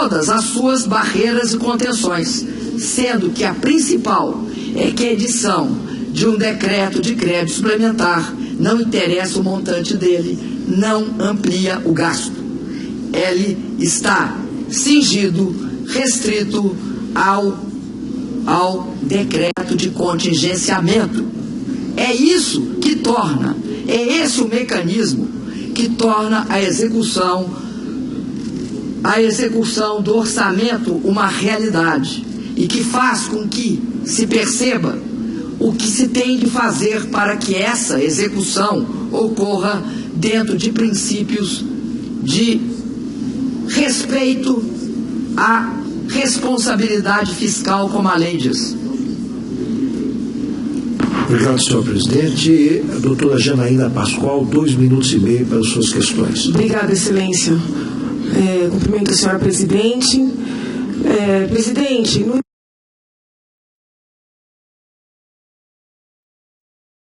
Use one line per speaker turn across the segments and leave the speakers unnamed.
todas as suas barreiras e contenções, sendo que a principal é que a edição de um decreto de crédito suplementar, não interessa o montante dele, não amplia o gasto. Ele está cingido, restrito ao decreto de contingenciamento. É isso que torna, é esse o mecanismo que torna a execução do orçamento uma realidade e que faz com que se perceba o que se tem de fazer para que essa execução ocorra dentro de princípios de respeito à responsabilidade fiscal, como a lei diz.
Obrigado, senhor presidente. A doutora Janaína Pascoal, 2 minutos e meio para as suas questões.
Obrigada, excelência. Cumprimento a senhora presidente. Presidente, no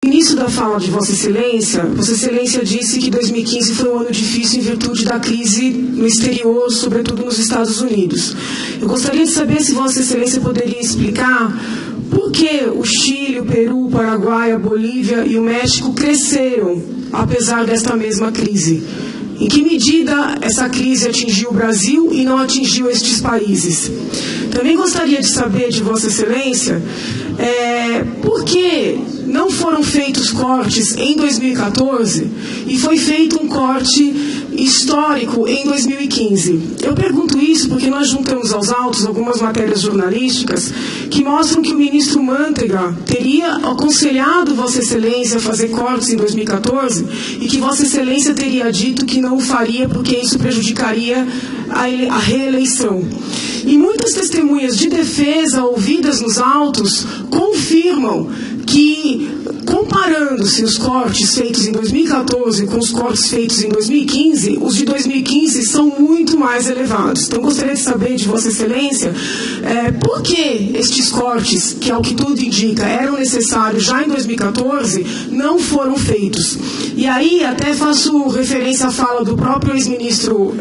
início da fala de Vossa Excelência disse que 2015 foi um ano difícil em virtude da crise no exterior, sobretudo nos Estados Unidos. Eu gostaria de saber se Vossa Excelência poderia explicar por que o Chile, o Peru, o Paraguai, a Bolívia e o México cresceram, apesar desta mesma crise. Em que medida essa crise atingiu o Brasil e não atingiu estes países? Também gostaria de saber de Vossa Excelência por que não foram feitos cortes em 2014 e foi feito um corte histórico em 2015. Eu pergunto isso porque nós juntamos aos autos algumas matérias jornalísticas que mostram que o ministro Mantega teria aconselhado Vossa Excelência a fazer cortes em 2014 e que Vossa Excelência teria dito que não o faria porque isso prejudicaria a reeleição. E muitas testemunhas de defesa ouvidas nos autos confirmam que, comparando-se os cortes feitos em 2014 com os cortes feitos em 2015, os de 2015 são muito mais elevados. Então, gostaria de saber de Vossa Excelência por que estes cortes, que ao que tudo indica eram necessários já em 2014, não foram feitos. E aí até faço referência à fala do próprio ex-ministro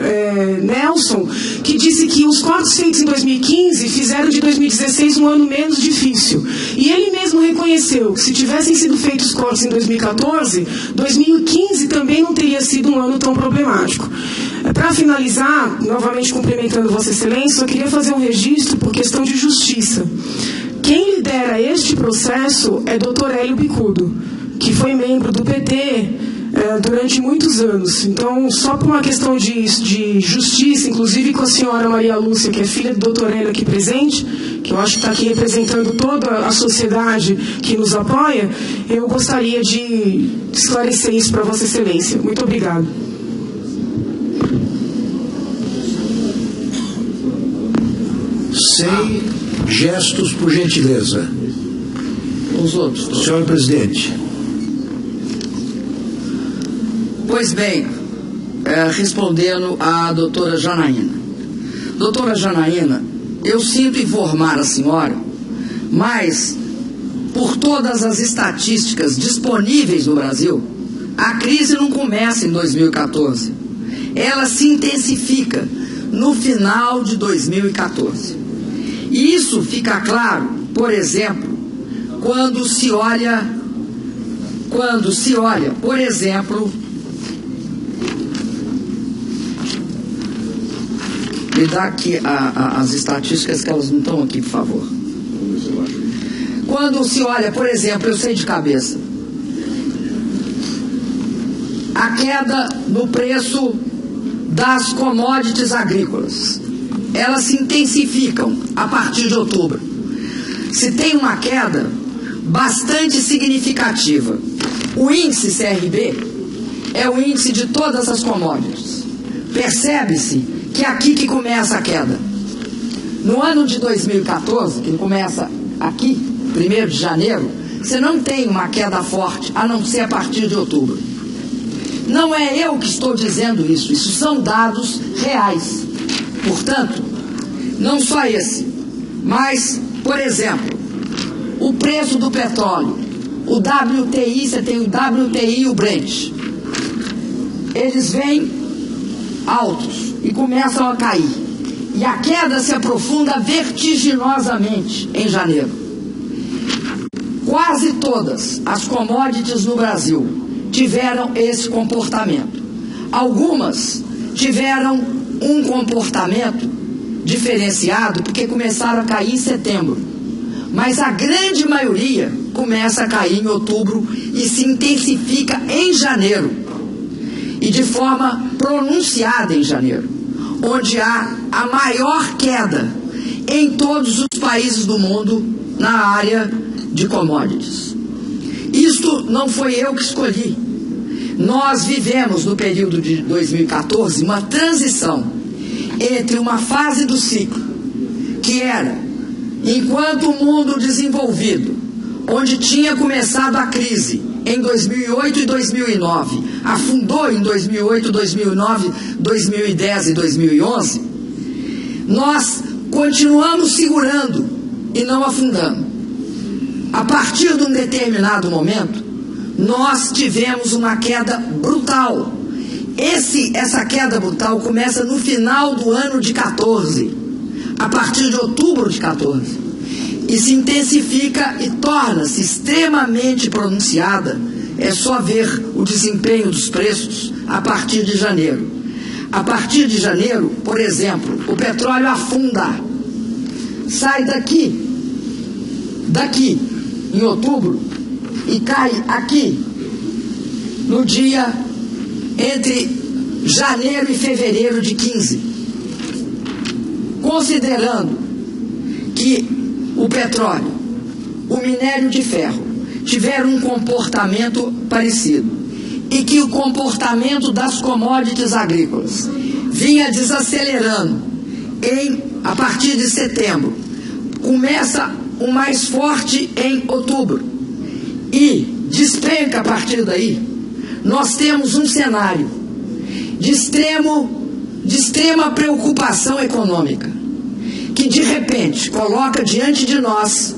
Nelson, que disse que os cortes feitos em 2015 fizeram de 2016 um ano menos difícil. E ele mesmo reconheceu que se tivessem sido feitos cortes em 2014, 2015 também não teria sido um ano tão problemático. Para finalizar, novamente cumprimentando Vossa Excelência, eu queria fazer um registro por questão de justiça. Quem lidera este processo é Dr. Hélio Bicudo, que foi membro do PT durante muitos anos. Então, só por uma questão de justiça, inclusive com a senhora Maria Lúcia, que é filha do Dr. Hélio aqui presente, que eu acho que está aqui representando toda a sociedade que nos apoia, eu gostaria de esclarecer isso para Vossa Excelência. Muito obrigado.
Sem gestos, por gentileza.
Os outros.
Senhor presidente.
Pois bem, respondendo à doutora Janaína. Doutora Janaína, eu sinto informar a senhora, mas por todas as estatísticas disponíveis no Brasil, a crise não começa em 2014. Ela se intensifica no final de 2014. E isso fica claro, por exemplo, quando se olha, por exemplo, me dá aqui as estatísticas, que elas não estão aqui, por favor. Quando se olha, por exemplo, eu sei de cabeça, a queda no preço das commodities agrícolas, elas se intensificam a partir de outubro. Se tem uma queda bastante significativa. O índice CRB é o índice de todas as commodities. Percebe-se que é aqui que começa a queda. No ano de 2014, que começa aqui, 1º de janeiro, você não tem uma queda forte, a não ser a partir de outubro. Não é eu que estou dizendo isso são dados reais. Portanto, não só esse, mas, por exemplo, o preço do petróleo, o WTI, você tem o WTI e o Brent. Eles vêm altos e começam a cair. E a queda se aprofunda vertiginosamente em janeiro. Quase todas as commodities no Brasil tiveram esse comportamento. Algumas tiveram um comportamento diferenciado porque começaram a cair em setembro. Mas a grande maioria começa a cair em outubro e se intensifica em janeiro. E de forma pronunciada em janeiro, onde há a maior queda em todos os países do mundo na área de commodities. Isto não foi eu que escolhi. Nós vivemos no período de 2014 uma transição entre uma fase do ciclo, que era, enquanto o mundo desenvolvido, onde tinha começado a crise em 2008 e 2009, afundou em 2008, 2009, 2010 e 2011, nós continuamos segurando e não afundando. A partir de um determinado momento, nós tivemos uma queda brutal. Essa queda brutal começa no final do ano de 14, a partir de outubro de 14. E se intensifica e torna-se extremamente pronunciada. É só ver o desempenho dos preços a partir de janeiro. A partir de janeiro, por exemplo, o petróleo afunda. Sai daqui, em outubro, e cai aqui, no dia entre janeiro e fevereiro de 15. Considerando que o petróleo, o minério de ferro, tiveram um comportamento parecido e que o comportamento das commodities agrícolas vinha desacelerando a partir de setembro, começa o mais forte em outubro e despenca a partir daí, nós temos um cenário de extrema preocupação econômica, que de repente coloca diante de nós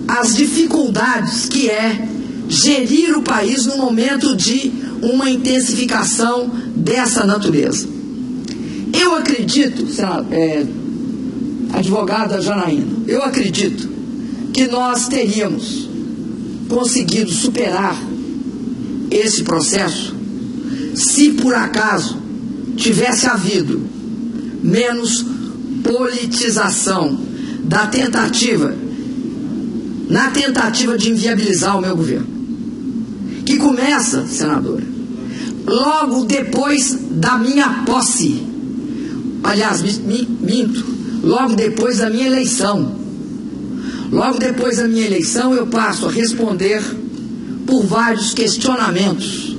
as dificuldades que é gerir o país no momento de uma intensificação dessa natureza. Eu acredito, advogada Janaína, eu acredito que nós teríamos conseguido superar esse processo se por acaso tivesse havido menos politização na tentativa de inviabilizar o meu governo, que começa, senadora, logo depois da minha posse. Aliás, minto, logo depois da minha eleição. Logo depois da minha eleição, eu passo a responder por vários questionamentos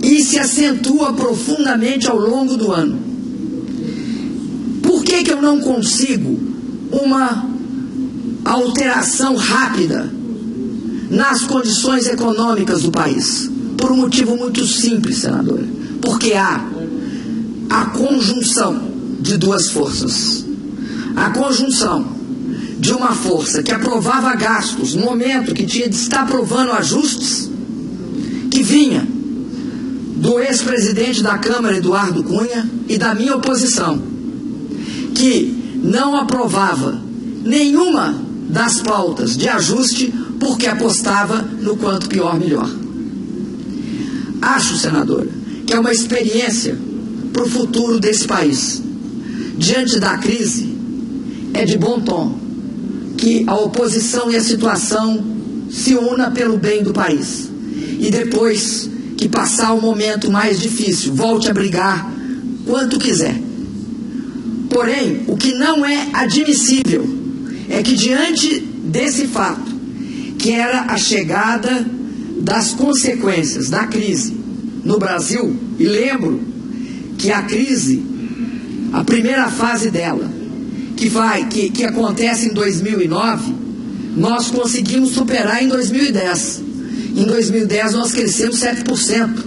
e se acentua profundamente ao longo do ano. Por que eu não consigo uma alteração rápida nas condições econômicas do país? Por um motivo muito simples, senadora. Porque há a conjunção de duas forças. A conjunção de uma força que aprovava gastos no momento que tinha de estar aprovando ajustes, que vinha do ex-presidente da Câmara, Eduardo Cunha, e da minha oposição, que não aprovava nenhuma das pautas de ajuste porque apostava no quanto pior, melhor. Acho, senadora, que é uma experiência para o futuro desse país. Diante da crise, é de bom tom que a oposição e a situação se una pelo bem do país. E depois que passar o momento mais difícil, volte a brigar quanto quiser. Porém, o que não é admissível é que diante desse fato, que era a chegada das consequências da crise no Brasil, e lembro que a crise, a primeira fase dela, que acontece em 2009, nós conseguimos superar em 2010. Em 2010 nós crescemos 7%.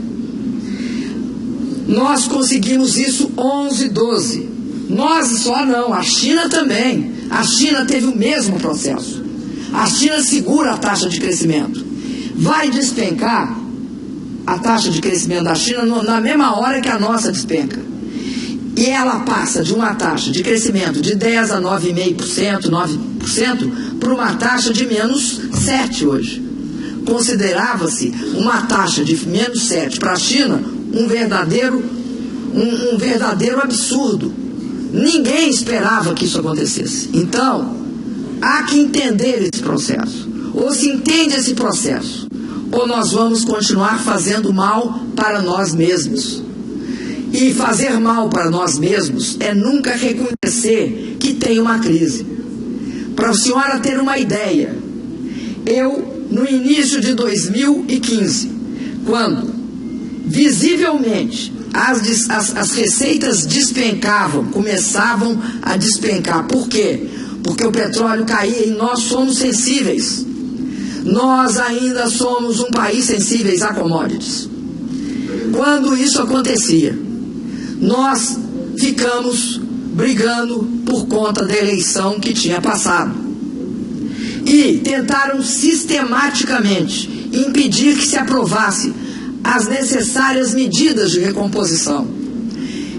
Nós conseguimos isso 11, 12. Nós só não, a China também. A China teve o mesmo processo. A China segura a taxa de crescimento. Vai despencar a taxa de crescimento da China na mesma hora que a nossa despenca. e ela passa de uma taxa de crescimento de 10% a 9,5%, 9%, para uma taxa de menos 7% hoje. Considerava-se uma taxa de menos 7% para a China um verdadeiro absurdo. Ninguém esperava que isso acontecesse. Então, há que entender esse processo. Ou se entende esse processo, ou nós vamos continuar fazendo mal para nós mesmos. E fazer mal para nós mesmos é nunca reconhecer que tem uma crise. Para a senhora ter uma ideia, eu, no início de 2015, quando visivelmente as receitas despencavam, começavam a despencar. Por quê? Porque o petróleo caía e nós somos sensíveis. Nós ainda somos um país sensíveis a commodities. Quando isso acontecia, nós ficamos brigando por conta da eleição que tinha passado. E tentaram sistematicamente impedir que se aprovasse as necessárias medidas de recomposição.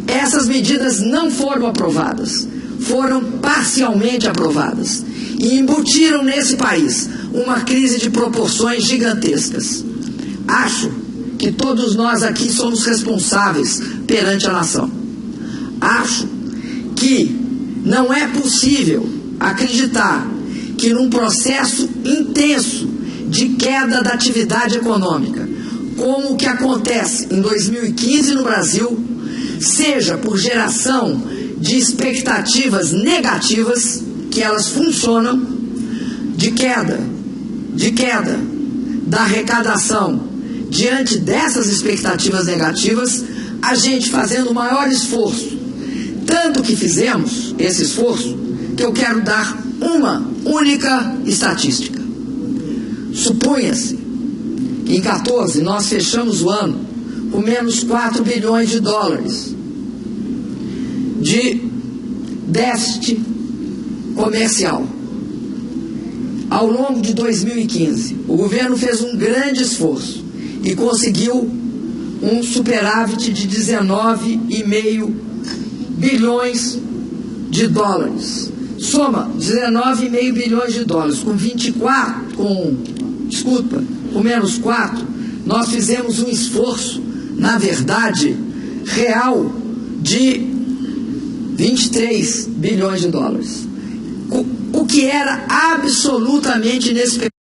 Essas medidas não foram aprovadas, foram parcialmente aprovadas e embutiram nesse país uma crise de proporções gigantescas. Acho que todos nós aqui somos responsáveis perante a nação. Acho que não é possível acreditar que num processo intenso de queda da atividade econômica, como o que acontece em 2015 no Brasil, seja por geração de expectativas negativas, que elas funcionam, de queda da arrecadação. Diante dessas expectativas negativas, a gente fazendo o maior esforço, tanto que fizemos esse esforço, que eu quero dar uma única estatística. Supunha-se que em 2014 nós fechamos o ano com menos 4 bilhões de dólares de déficit comercial. Ao longo de 2015, o governo fez um grande esforço e conseguiu um superávit de 19,5 bilhões de dólares. Soma 19,5 bilhões de dólares com menos 4, nós fizemos um esforço, na verdade, real de 23 bilhões de dólares. O que era absolutamente inesperado.